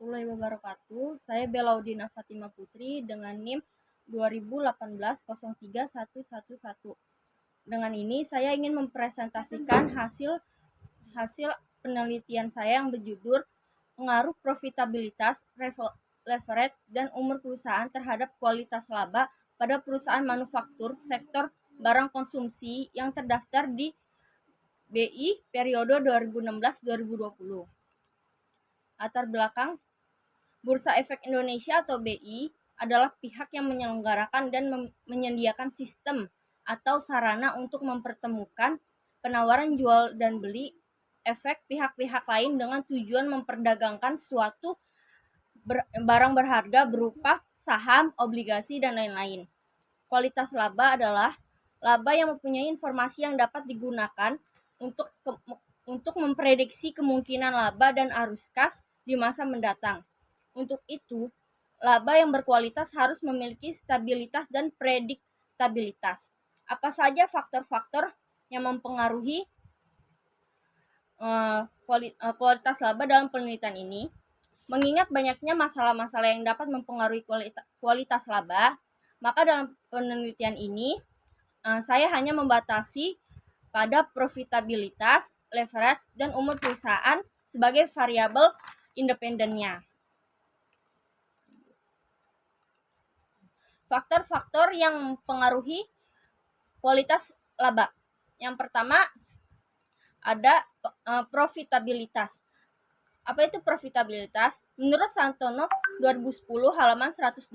warahmatullahi wabarakatuh. Saya Belaudina Fatima Putri dengan NIM 2018-03-111. Dengan ini saya ingin mempresentasikan hasil penelitian saya yang berjudul pengaruh profitabilitas, leverage, dan umur perusahaan terhadap kualitas laba pada perusahaan manufaktur sektor barang konsumsi yang terdaftar di BI periode 2016-2020. Latar belakang, Bursa Efek Indonesia atau BI adalah pihak yang menyelenggarakan dan menyediakan sistem atau sarana untuk mempertemukan penawaran jual dan beli efek pihak-pihak lain dengan tujuan memperdagangkan suatu barang berharga berupa saham, obligasi, dan lain-lain. Kualitas laba adalah laba yang mempunyai informasi yang dapat digunakan untuk memprediksi kemungkinan laba dan arus kas di masa mendatang. Untuk itu, laba yang berkualitas harus memiliki stabilitas dan prediktabilitas. Apa saja faktor-faktor yang mempengaruhi kualitas laba dalam penelitian ini? Mengingat banyaknya masalah-masalah yang dapat mempengaruhi kualitas laba, maka dalam penelitian ini saya hanya membatasi pada profitabilitas, leverage, dan umur perusahaan sebagai variabel independennya. Faktor-faktor yang mempengaruhi kualitas laba. Yang pertama ada profitabilitas. Apa itu profitabilitas? Menurut Santono 2010 halaman 122,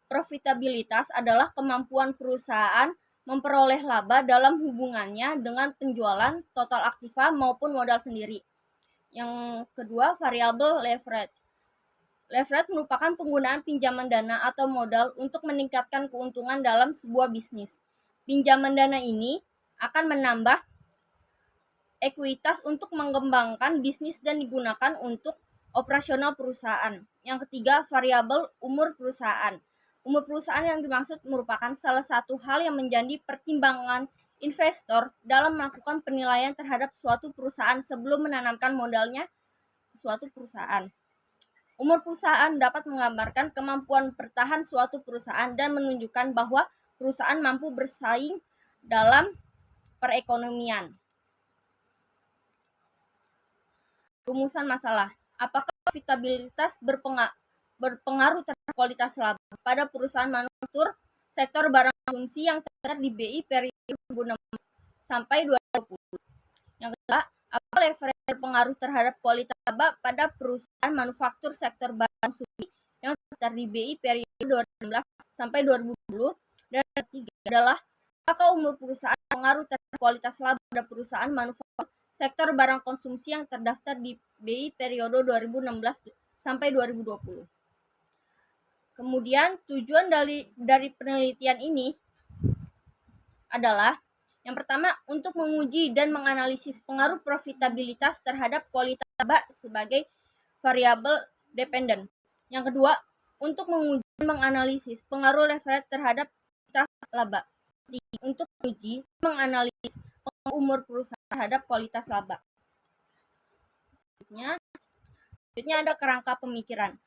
profitabilitas adalah kemampuan perusahaan memperoleh laba dalam hubungannya dengan penjualan, total aktiva maupun modal sendiri. Yang kedua, variabel leverage. Leverage merupakan penggunaan pinjaman dana atau modal untuk meningkatkan keuntungan dalam sebuah bisnis. Pinjaman dana ini akan menambah ekuitas untuk mengembangkan bisnis dan digunakan untuk operasional perusahaan. Yang ketiga, variabel umur perusahaan. Umur perusahaan yang dimaksud merupakan salah satu hal yang menjadi pertimbangan investor dalam melakukan penilaian terhadap suatu perusahaan sebelum menanamkan modalnya ke suatu perusahaan. Umur perusahaan dapat menggambarkan kemampuan bertahan suatu perusahaan dan menunjukkan bahwa perusahaan mampu bersaing dalam perekonomian. Rumusan masalah. Apakah profitabilitas berpengaruh terhadap kualitas laba pada perusahaan manufaktur sektor barang konsumsi yang tercatat di BI periode 2016 sampai 2020? Yang kedua, apakah leverage berpengaruh terhadap kualitas laba pada perusahaan manufaktur sektor barang konsumsi yang tercatat di BI periode 2016 sampai 2020? Dan yang ketiga adalah apakah umur perusahaan berpengaruh terhadap kualitas laba pada perusahaan manufaktur sektor barang konsumsi yang terdaftar di BI periode 2016 sampai 2020. Kemudian tujuan dari penelitian ini adalah yang pertama untuk menguji dan menganalisis pengaruh profitabilitas terhadap kualitas laba sebagai variabel dependen. Yang kedua, untuk menguji dan menganalisis pengaruh leverage terhadap kualitas laba. Untuk menguji dan menganalisis umur perusahaan terhadap kualitas laba. Selanjutnya ada kerangka pemikiran.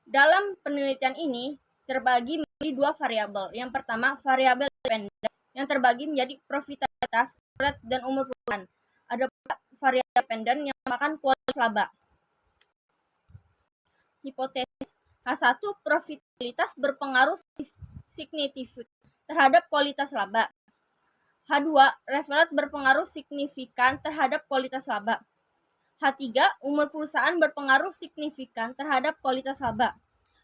Dalam penelitian ini terbagi menjadi dua variabel. Yang pertama, variabel dependen yang terbagi menjadi profitabilitas, leverage, dan umur perusahaan. Ada variabel dependen yang merupakan kualitas laba. Hipotesis H1, profitabilitas berpengaruh signifikan terhadap kualitas laba. H2, leverage berpengaruh signifikan terhadap kualitas laba. H3, umur perusahaan berpengaruh signifikan terhadap kualitas laba.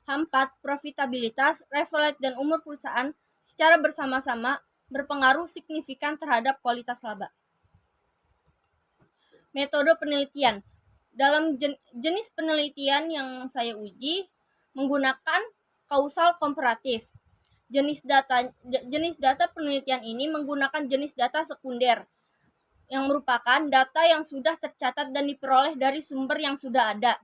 H4, profitabilitas, leverage, dan umur perusahaan secara bersama-sama berpengaruh signifikan terhadap kualitas laba. Metode penelitian. Dalam jenis penelitian yang saya uji menggunakan kausal komparatif. Jenis data penelitian ini menggunakan jenis data sekunder yang merupakan data yang sudah tercatat dan diperoleh dari sumber yang sudah ada.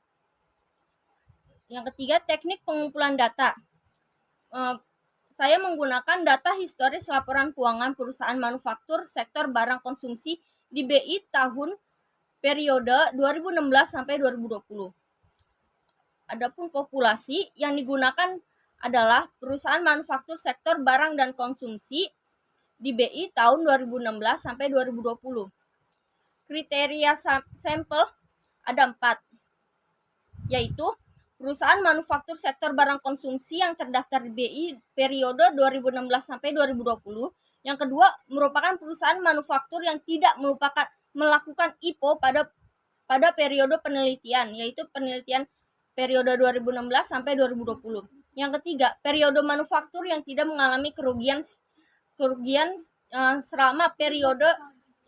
Yang ketiga, teknik pengumpulan data. Saya menggunakan data historis laporan keuangan perusahaan manufaktur sektor barang konsumsi di BI tahun periode 2016 sampai 2020. Adapun populasi yang digunakan adalah perusahaan manufaktur sektor barang dan konsumsi di BI tahun 2016 sampai 2020. Kriteria sampel ada 4, yaitu perusahaan manufaktur sektor barang konsumsi yang terdaftar di BI periode 2016 sampai 2020. Yang kedua, merupakan perusahaan manufaktur yang tidak melakukan IPO pada periode penelitian, yaitu penelitian periode 2016 sampai 2020. Yang ketiga, periode manufaktur yang tidak mengalami kerugian selama periode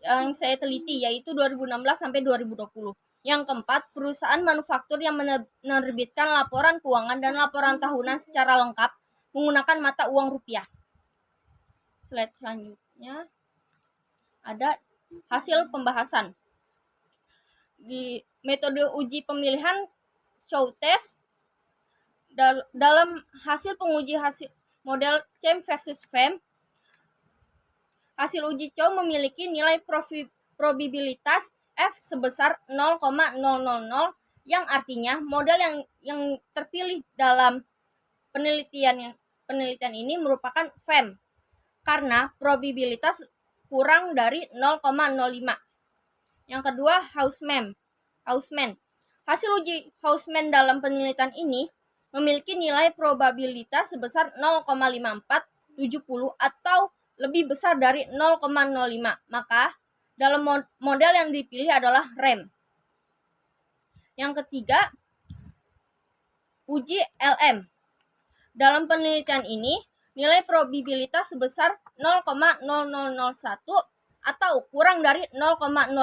yang saya teliti, yaitu 2016 sampai 2020. Yang keempat, perusahaan manufaktur yang menerbitkan laporan keuangan dan laporan tahunan secara lengkap menggunakan mata uang rupiah. Slide selanjutnya ada hasil pembahasan. Di metode uji pemilihan Chow test, dalam hasil penguji hasil model CHAM versus FEM, hasil uji Chow memiliki nilai probabilitas F sebesar 0,000, yang artinya model yang terpilih dalam penelitian ini merupakan FEM karena probabilitas kurang dari 0,05. Yang kedua, Hausman. Hasil uji Hausman dalam penelitian ini memiliki nilai probabilitas sebesar 0,5470 atau lebih besar dari 0,05. Maka dalam model yang dipilih adalah REM. Yang ketiga, uji LM. Dalam penelitian ini, nilai probabilitas sebesar 0,0001 atau kurang dari 0,05.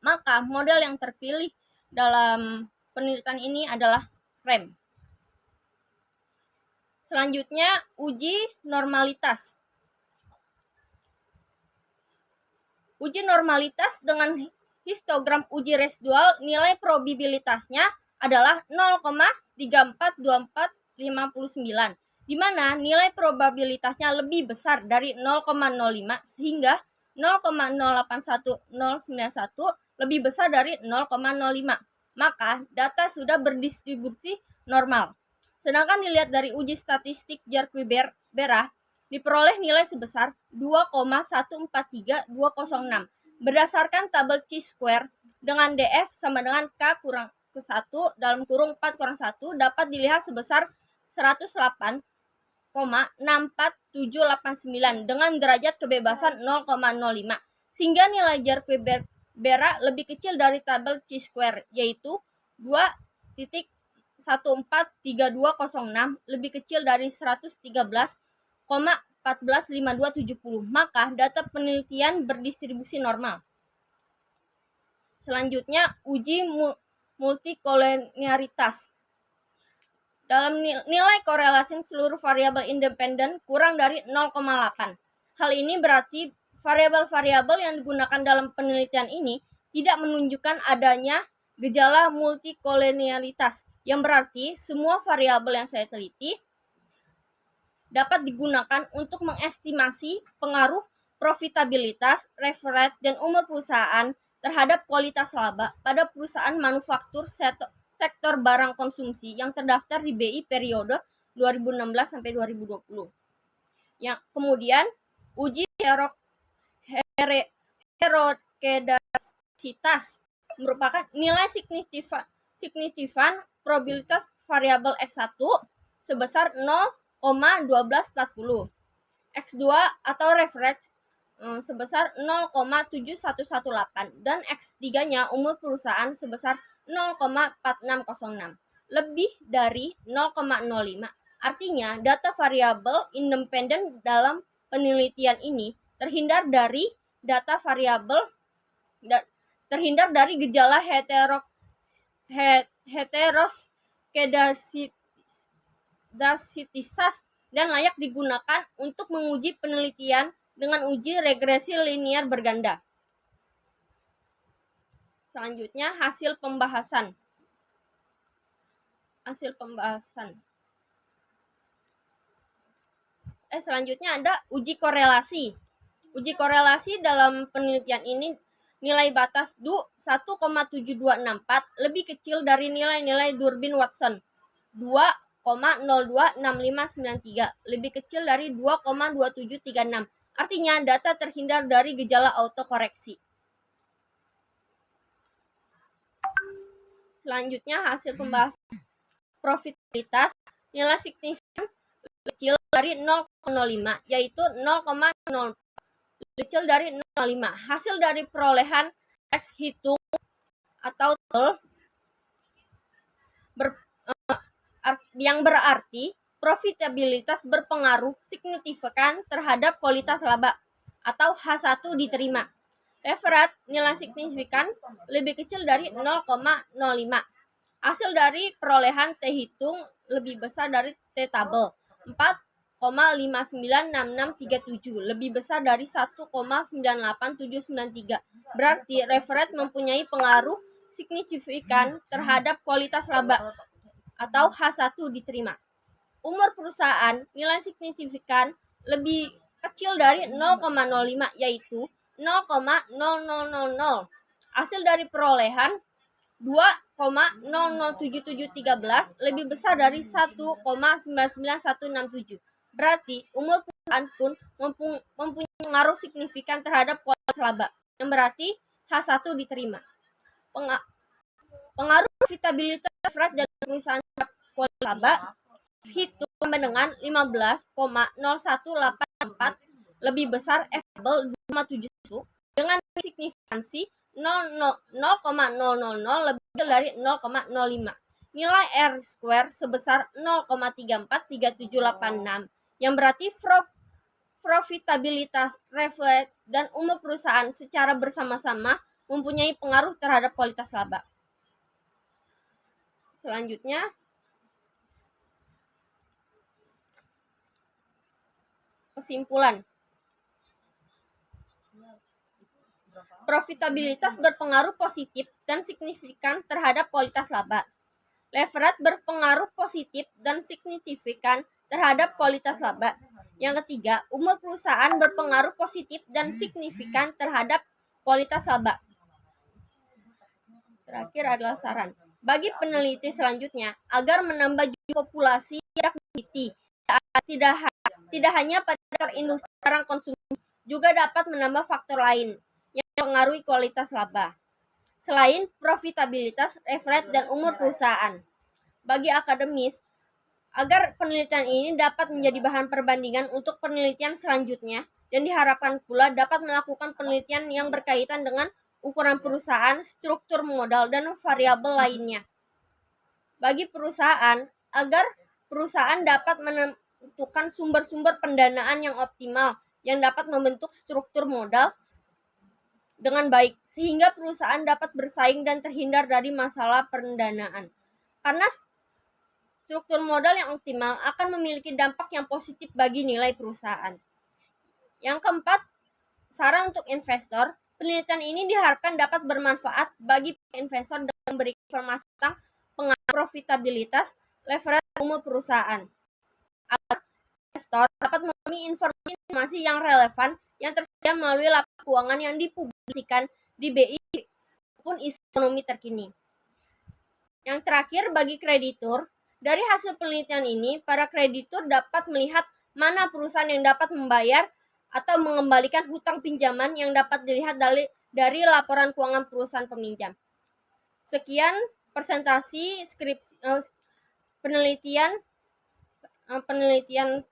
Maka model yang terpilih dalam penelitian ini adalah REM. Selanjutnya, uji normalitas. Uji normalitas dengan histogram uji residual, nilai probabilitasnya adalah 0,342459, di mana nilai probabilitasnya lebih besar dari 0,05 sehingga 0,081091 lebih besar dari 0,05. Maka data sudah berdistribusi normal. Sedangkan dilihat dari uji statistik Jarque-Bera, diperoleh nilai sebesar 2,143206 berdasarkan tabel chi-square dengan DF sama dengan K kurang ke 1 dalam kurung 4 kurang 1 dapat dilihat sebesar 108,64789 dengan derajat kebebasan 0,05, sehingga nilai Jarque-Bera lebih kecil dari tabel chi-square, yaitu 2.143206 lebih kecil dari 113,145270. Maka data penelitian berdistribusi normal. Selanjutnya, uji multikolenialitas. Dalam nilai korelasi seluruh variabel independen kurang dari 0,8. Hal ini berarti variabel-variabel yang digunakan dalam penelitian ini tidak menunjukkan adanya gejala multikolenialitas, yang berarti semua variabel yang saya teliti dapat digunakan untuk mengestimasi pengaruh profitabilitas, referat, dan umur perusahaan terhadap kualitas laba pada perusahaan manufaktur sektor barang konsumsi yang terdaftar di BI periode 2016 sampai 2020. Yang kemudian uji heterokedasitas merupakan nilai signifikan probabilitas variabel X1 sebesar 0,1240, X2 atau reference sebesar 0,7118 dan X3-nya umur perusahaan sebesar 0,4606, lebih dari 0,05. Artinya, data variabel independen dalam penelitian ini terhindar dari gejala heteroskedasitas dan layak digunakan untuk menguji penelitian dengan uji regresi linier berganda. Selanjutnya, hasil pembahasan. Selanjutnya ada uji korelasi. Uji korelasi dalam penelitian ini nilai batas DU 1,7264 lebih kecil dari nilai-nilai Durbin Watson. 2,026593, lebih kecil dari 2,2736. Artinya data terhindar dari gejala autokoreksi. Selanjutnya hasil pembahasan profitabilitas nilai signifikan kecil dari 0,05 yaitu 0,0 kecil dari 0,5. Hasil dari perolehan X hitung atau yang berarti profitabilitas berpengaruh signifikan terhadap kualitas laba atau H1 diterima. Referat nilai signifikan lebih kecil dari 0,05. Hasil dari perolehan T hitung lebih besar dari T tabel 4,596637, lebih besar dari 1,987793. Berarti referat mempunyai pengaruh signifikan terhadap kualitas laba atau H1 diterima. Umur perusahaan nilai signifikan lebih kecil dari 0,05 yaitu 0,000. Hasil dari perolehan 2,007713 lebih besar dari 1,99167. Berarti umur perusahaan pun mempunyai pengaruh signifikan terhadap kualitas laba, yang berarti H1 diterima. Pengaruh profitabilitas referat dan perusahaan kualitas laba hitung dengan 15,0184 lebih besar F tabel 2,71 dengan signifikansi 0,000 lebih kecil dari 0,05. Nilai R square sebesar 0,343786 yang berarti profitabilitas referat dan umur perusahaan secara bersama-sama mempunyai pengaruh terhadap kualitas laba. Selanjutnya, kesimpulan. Profitabilitas berpengaruh positif dan signifikan terhadap kualitas laba. Referat berpengaruh positif dan signifikan terhadap kualitas laba. Yang ketiga, umur perusahaan berpengaruh positif dan signifikan terhadap kualitas laba. Terakhir adalah saran. Bagi peneliti selanjutnya, agar menambah jumlah populasi yang meneliti, tidak hanya pada sektor industri barang konsumsi, juga dapat menambah faktor lain yang mempengaruhi kualitas laba, selain profitabilitas, referat, dan umur perusahaan. Bagi akademis, agar penelitian ini dapat menjadi bahan perbandingan untuk penelitian selanjutnya, dan diharapkan pula dapat melakukan penelitian yang berkaitan dengan ukuran perusahaan, struktur modal, dan variabel lainnya. Bagi perusahaan, agar perusahaan dapat menentukan sumber-sumber pendanaan yang optimal yang dapat membentuk struktur modal dengan baik, sehingga perusahaan dapat bersaing dan terhindar dari masalah pendanaan. Karena struktur modal yang optimal akan memiliki dampak yang positif bagi nilai perusahaan. Yang keempat, saran untuk investor. Penelitian ini diharapkan dapat bermanfaat bagi investor dan memberi informasi tentang pengaruh profitabilitas, leverage, umur perusahaan. Agar investor dapat memiliki informasi yang relevan yang tersedia melalui laporan keuangan yang dipublikasikan di BI maupun isu ekonomi terkini. Yang terakhir, bagi kreditur, dari hasil penelitian ini, para kreditur dapat melihat mana perusahaan yang dapat membayar atau mengembalikan hutang pinjaman yang dapat dilihat dari laporan keuangan perusahaan peminjam. Sekian presentasi penelitian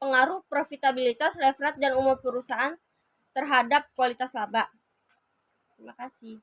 pengaruh profitabilitas, referat, dan umur perusahaan terhadap kualitas laba. Terima kasih.